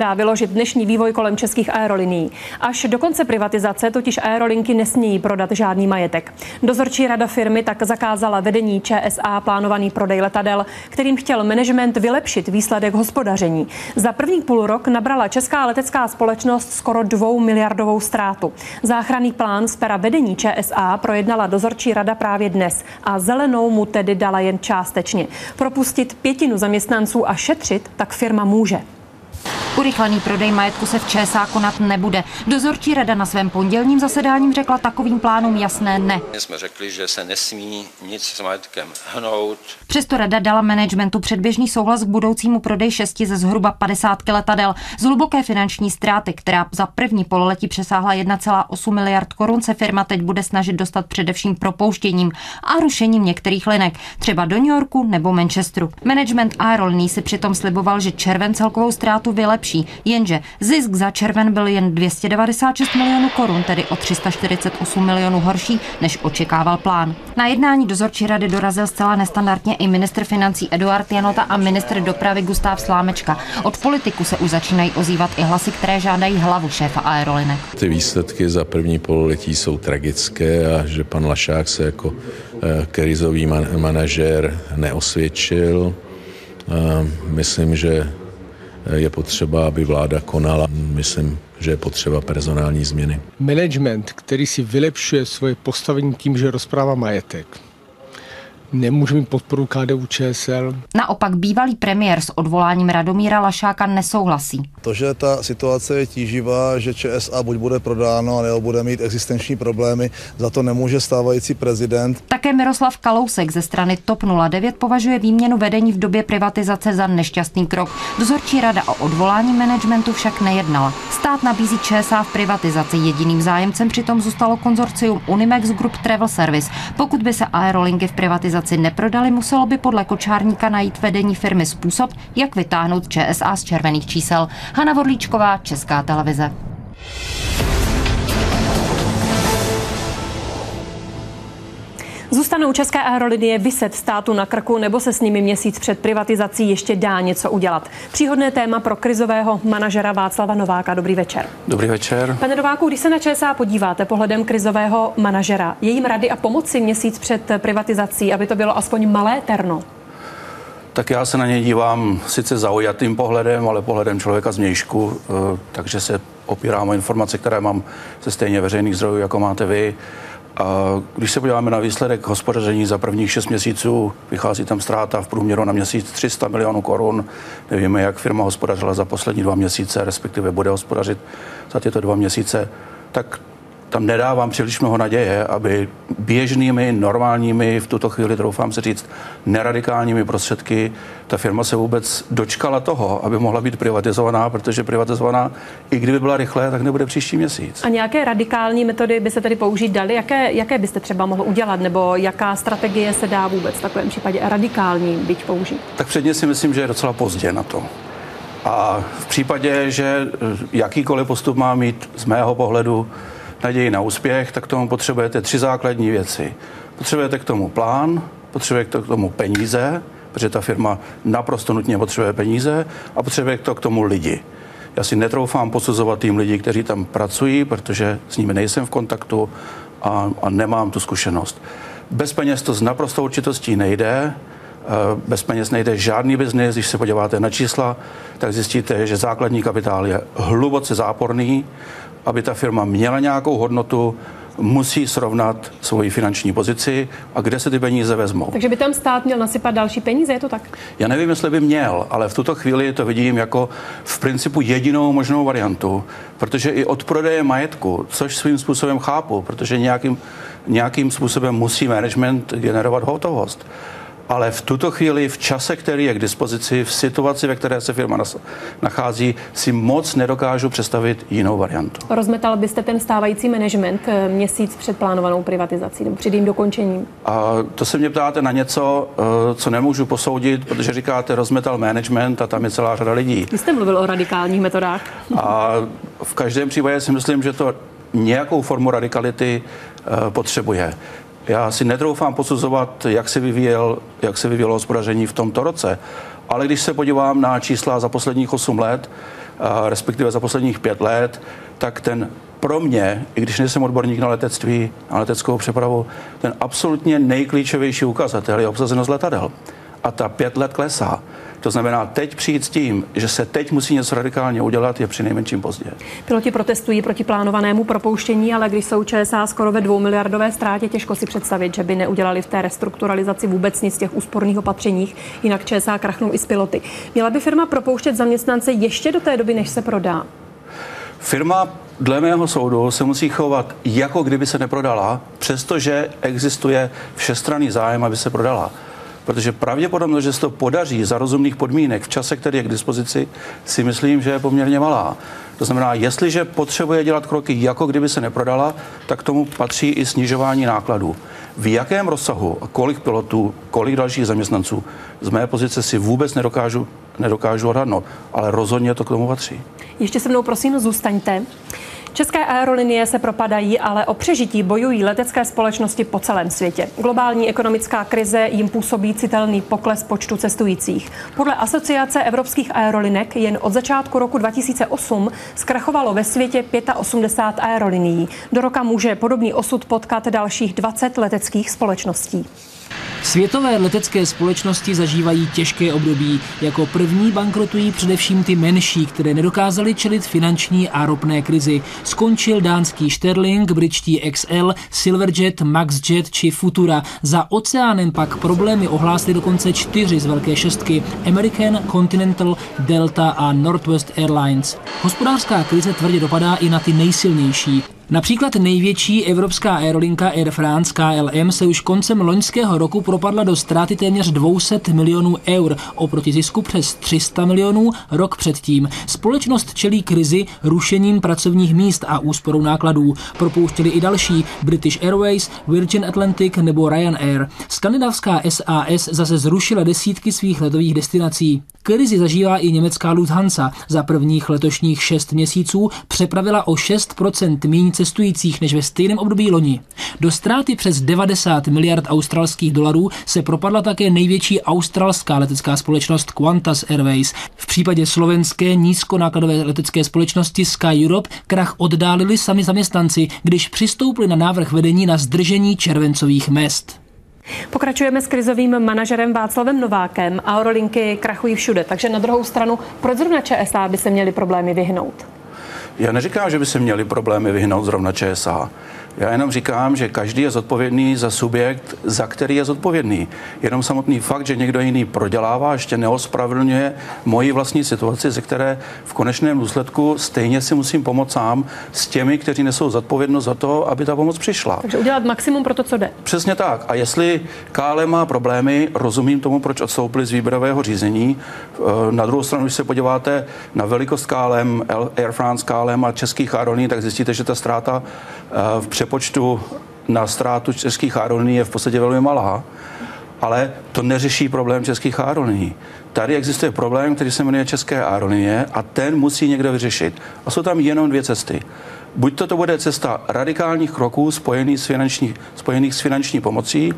dá vyložit dnešní vývoj kolem českých aerolinií. Až do konce privatizace totiž aerolinky nesmějí prodat žádný majetek. Dozorčí rada firmy tak zakázala vedení ČSA plánovaný prodej letadel, kterým chtěl management vylepšit výsledek hospodaření. Za první půlrok nabrala česká letecká společnost skoro 2 miliardovou ztrátu. Záchranný plán z pera vedení ČSA projednala dozorčí rada právě dnes a zelenou mu tedy dala jen částečně. Propustit 1/5 zaměstnanců a šetřit tak firma může. Urychlený prodej majetku se v ČSA konat nebude. Dozorčí rada na svém pondělním zasedáním řekla takovým plánům jasné ne. Jsme řekli, že se nesmí nic s majetkem hnout. Přesto rada dala managementu předběžný souhlas k budoucímu prodeji 6 ze zhruba 50 letadel. Z hluboké finanční ztráty, která za první pololetí přesáhla 1,8 miliard korun, se firma teď bude snažit dostat především propouštěním a rušením některých linek, třeba do New Yorku nebo Manchesteru. Management Aerolinií si přitom sliboval, že červen celkovou ztrátu vylepší. Jenže zisk za červen byl jen 296 milionů korun, tedy o 348 milionů horší, než očekával plán. Na jednání dozorčí rady dorazil zcela nestandardně i ministr financí Eduard Janota a ministr dopravy Gustáv Slámečka. Od politiků se už začínají ozývat i hlasy, které žádají hlavu šéfa aerolinek. Ty výsledky za první pololetí jsou tragické a že pan Lašák se jako krizový manažér neosvědčil. Myslím, že je potřeba, aby vláda konala. Myslím, že je potřeba personální změny. Management, který si vylepšuje svoje postavení tím, že rozprává majetek, nemůže mít podporu KDU-ČSL. Naopak bývalý premiér s odvoláním Radomíra Lašáka nesouhlasí. To, že ta situace je tíživá, že ČSA buď bude prodáno, nebo bude mít existenční problémy, za to nemůže stávající prezident. Také Miroslav Kalousek ze strany TOP 09 považuje výměnu vedení v době privatizace za nešťastný krok. Dozorčí rada o odvolání managementu však nejednala. Stát nabízí ČSA v privatizaci. Jediným zájemcem přitom zůstalo konzorcium Unimex Group Travel Service. Pokud by se aerolinky v privatizaci neprodali, muselo by podle Kočárníka najít vedení firmy způsob, jak vytáhnout ČSA z červených čísel. Hana Vodlíčková, Česká televize. Zůstanou české aerolinie viset státu na krku, nebo se s nimi měsíc před privatizací ještě dá něco udělat? Příhodné téma pro krizového manažera Václava Nováka. Dobrý večer. Dobrý večer. Pane Nováku, když se na ČSA podíváte pohledem krizového manažera, je jim rady a pomoci měsíc před privatizací, aby to bylo aspoň malé terno? Tak já se na něj dívám sice zaujatým pohledem, ale pohledem člověka zvnějšku, takže se opírám o informace, které mám ze stejně veřejných zdrojů, jako máte vy. A když se podíváme na výsledek hospodaření za prvních 6 měsíců, vychází tam ztráta v průměru na měsíc 300 milionů korun. Nevíme, jak firma hospodařila za poslední 2 měsíce, respektive bude hospodařit za tyto 2 měsíce, tak tam nedávám příliš mnoho naděje, aby běžnými, normálními, v tuto chvíli troufám se říct, neradikálními prostředky ta firma se vůbec dočkala toho, aby mohla být privatizovaná, protože privatizovaná, i kdyby byla rychle, tak nebude příští měsíc. A nějaké radikální metody by se tedy použít daly? Jaké byste třeba mohl udělat? Nebo jaká strategie se dá vůbec v takovém případě radikální byť použít? Tak předně si myslím, že je docela pozdě na to. A v případě, že jakýkoliv postup má mít z mého pohledu naději na úspěch, tak k tomu potřebujete 3 základní věci. Potřebujete k tomu plán, potřebujete k tomu peníze, protože ta firma naprosto nutně potřebuje peníze, a potřebujete k tomu lidi. Já si netroufám posuzovat tým lidí, kteří tam pracují, protože s nimi nejsem v kontaktu a nemám tu zkušenost. Bez peněz to s naprostou určitostí nejde. Bez peněz nejde žádný biznis. Když se podíváte na čísla, tak zjistíte, že základní kapitál je hluboce záporný. Aby ta firma měla nějakou hodnotu, musí srovnat svoji finanční pozici a kde se ty peníze vezmou. Takže by tam stát měl nasypat další peníze, je to tak? Já nevím, jestli by měl, ale v tuto chvíli to vidím jako v principu jedinou možnou variantu, protože i od prodeje majetku, což svým způsobem chápu, protože nějakým způsobem musí management generovat hotovost. Ale v tuto chvíli, v čase, který je k dispozici, v situaci, ve které se firma nachází, si moc nedokážu představit jinou variantu. Rozmetal byste ten stávající management měsíc před plánovanou privatizací nebo před jejím dokončením? A to se mě ptáte na něco, co nemůžu posoudit, protože říkáte rozmetal management a tam je celá řada lidí. Vy jste mluvil o radikálních metodách. A v každém případě si myslím, že to nějakou formu radikality potřebuje. Já si netroufám posuzovat, jak se vyvíjelo hospodaření v tomto roce, ale když se podívám na čísla za posledních 8 let, respektive za posledních 5 let, tak ten pro mě, i když nejsem odborník na letectví, na leteckou přepravu, ten absolutně nejklíčovější ukazatel je obsazenost letadel. A ta 5 let klesá. To znamená, teď přijít s tím, že se teď musí něco radikálně udělat, je přinejmenším pozdě. Piloti protestují proti plánovanému propouštění, ale když jsou ČSA skoro ve 2miliardové ztrátě, těžko si představit, že by neudělali v té restrukturalizaci vůbec nic z těch úsporných opatřeních, jinak ČSA krachnou i s piloty. Měla by firma propouštět zaměstnance ještě do té doby, než se prodá? Firma dle mého soudu se musí chovat, jako kdyby se neprodala, přestože existuje všestranný zájem, aby se prodala. Protože pravděpodobnost, že se to podaří za rozumných podmínek v čase, který je k dispozici, si myslím, že je poměrně malá. To znamená, jestliže potřebuje dělat kroky, jako kdyby se neprodala, tak k tomu patří i snižování nákladů. V jakém rozsahu, kolik pilotů, kolik dalších zaměstnanců, z mé pozice si vůbec nedokážu odhadnout, ale rozhodně to k tomu patří. Ještě se mnou prosím zůstaňte. České aerolinie se propadají, ale o přežití bojují letecké společnosti po celém světě. Globální ekonomická krize jim působí citelný pokles počtu cestujících. Podle Asociace evropských aerolinek jen od začátku roku 2008 zkrachovalo ve světě 85 aerolinií. Do roka může podobný osud potkat dalších 20 leteckých společností. Světové letecké společnosti zažívají těžké období. Jako první bankrotují především ty menší, které nedokázaly čelit finanční a ropné krizi. Skončil dánský Sterling, britští XL, Silverjet, Maxjet či Futura. Za oceánem pak problémy ohlásily dokonce 4 z velké šestky: American, Continental, Delta a Northwest Airlines. Hospodářská krize tvrdě dopadá i na ty nejsilnější. Například největší evropská aerolinka Air France KLM se už koncem loňského roku propadla do ztráty téměř 200 milionů eur, oproti zisku přes 300 milionů rok předtím. Společnost čelí krizi rušením pracovních míst a úsporou nákladů. Propouštěli i další: British Airways, Virgin Atlantic nebo Ryanair. Skandinávská SAS zase zrušila desítky svých letových destinací. Krizi zažívá i německá Lufthansa. Za prvních letošních 6 měsíců přepravila o 6% méně cestujících než ve stejném období loni. Do ztráty přes 90 miliard australských dolarů se propadla také největší australská letecká společnost Qantas Airways. V případě slovenské nízkonákladové letecké společnosti Sky Europe krach oddálili sami zaměstnanci, když přistoupili na návrh vedení na zdržení červencových mezd. Pokračujeme s krizovým manažerem Václavem Novákem. Aerolinky krachují všude, takže na druhou stranu, proč zrovna ČSA by se měly problémy vyhnout? Já neříkám, že by se měli problémy vyhnout zrovna ČSA. Já jenom říkám, že každý je zodpovědný za subjekt, za který je zodpovědný. Jenom samotný fakt, že někdo jiný prodělává, ještě neospravedlňuje moji vlastní situaci, ze které v konečném důsledku stejně si musím pomoct sám s těmi, kteří nesou zodpovědnost za to, aby ta pomoc přišla. Takže udělat maximum pro to, co jde. Přesně tak. A jestli KLM má problémy, rozumím tomu, proč odstoupili z výběrového řízení. Na druhou stranu, když se podíváte na velikost KLM, Air France, KLM a českých aerolinií, tak zjistíte, že ta ztráta v přepočtu na ztrátu českých aerolinií je v podstatě velmi malá, ale to neřeší problém českých aerolinií. Tady existuje problém, který se jmenuje České aerolinie a ten musí někdo vyřešit. A jsou tam jenom 2 cesty. Buď to bude cesta radikálních kroků spojených s finanční pomocí,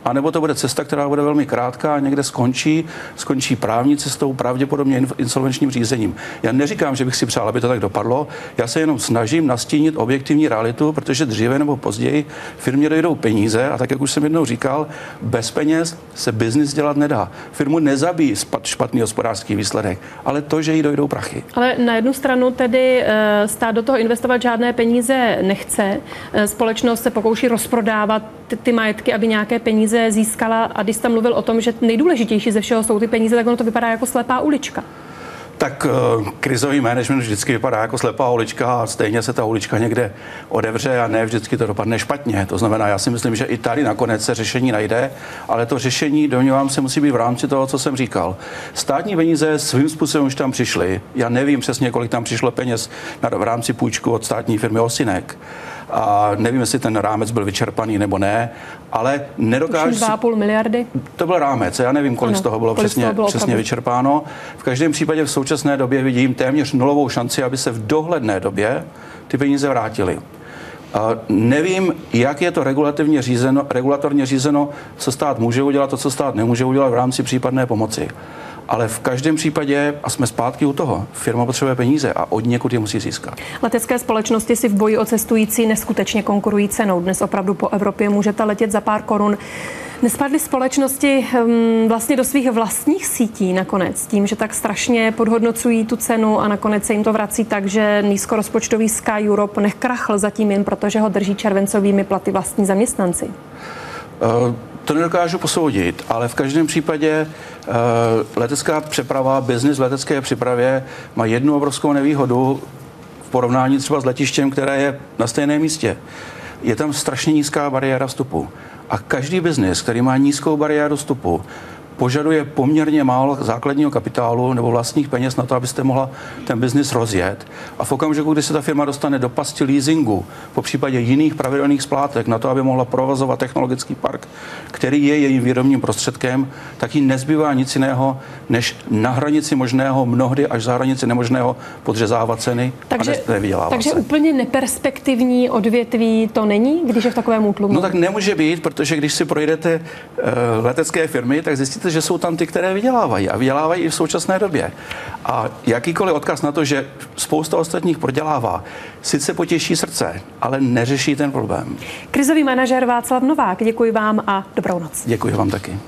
anebo to bude cesta, která bude velmi krátká a někde skončí právní cestou, pravděpodobně insolvenčním řízením. Já neříkám, že bych si přál, aby to tak dopadlo, já se jenom snažím nastínit objektivní realitu, protože dříve nebo později firmě dojdou peníze a tak, jak už jsem jednou říkal, bez peněz se biznis dělat nedá. Firmu nezabíjí špatný hospodářský výsledek, ale to, že jí dojdou prachy. Ale na jednu stranu tedy stát do toho investovat žádné peníze nechce. Společnost se pokouší rozprodávat ty majetky, aby nějaké peníze získala, a když jste mluvil o tom, že nejdůležitější ze všeho jsou ty peníze, tak ono to vypadá jako slepá ulička. Tak krizový management vždycky vypadá jako slepá ulička a stejně se ta ulička někde odevře a ne vždycky to dopadne špatně. To znamená, já si myslím, že i tady nakonec se řešení najde, ale to řešení, domnívám se, musí být v rámci toho, co jsem říkal. Státní peníze svým způsobem už tam přišly. Já nevím přesně, kolik tam přišlo peněz v rámci půjčku od státní firmy Osinek. A nevím, jestli ten rámec byl vyčerpaný nebo ne, ale nedokážu... 2,5 miliardy? To byl rámec, já nevím, kolik z toho bylo přesně vyčerpáno. V každém případě v současné době vidím téměř nulovou šanci, aby se v dohledné době ty peníze vrátily. Nevím, jak je to regulatorně řízeno, co stát může udělat, to, co stát nemůže udělat v rámci případné pomoci. Ale v každém případě, a jsme zpátky u toho, firma potřebuje peníze a od někud je musí získat. Letecké společnosti si v boji o cestující neskutečně konkurují cenou. Dnes opravdu po Evropě můžete letět za pár korun. Nespadly společnosti vlastně do svých vlastních sítí nakonec tím, že tak strašně podhodnocují tu cenu a nakonec se jim to vrací tak, že nízkorozpočtový Sky Europe nekrachl zatím jen proto, že ho drží červencovými platy vlastní zaměstnanci? To nedokážu posoudit, ale v každém případě letecká přeprava, biznis v letecké přepravě má jednu obrovskou nevýhodu v porovnání třeba s letištěm, které je na stejném místě. Je tam strašně nízká bariéra vstupu. A každý biznis, který má nízkou bariéru vstupu, požaduje poměrně málo základního kapitálu nebo vlastních peněz na to, abyste mohla ten biznis rozjet. A v okamžiku, kdy se ta firma dostane do pasti leasingu, po případě jiných pravidelných splátek na to, aby mohla provozovat technologický park, který je jejím výrobním prostředkem, tak jí nezbývá nic jiného, než na hranici možného, mnohdy až za hranici nemožného podřezávat ceny a nevydělávat takže se. úplně neperspektivní odvětví to není, když je v takovém útlumu? No tak nemůže být, protože když si projdete letecké firmy, tak zjistíte, že jsou tam ty, které vydělávají a vydělávají i v současné době. A jakýkoliv odkaz na to, že spousta ostatních prodělává, sice potěší srdce, ale neřeší ten problém. Krizový manažer Václav Novák, děkuji vám a dobrou noc. Děkuji vám taky.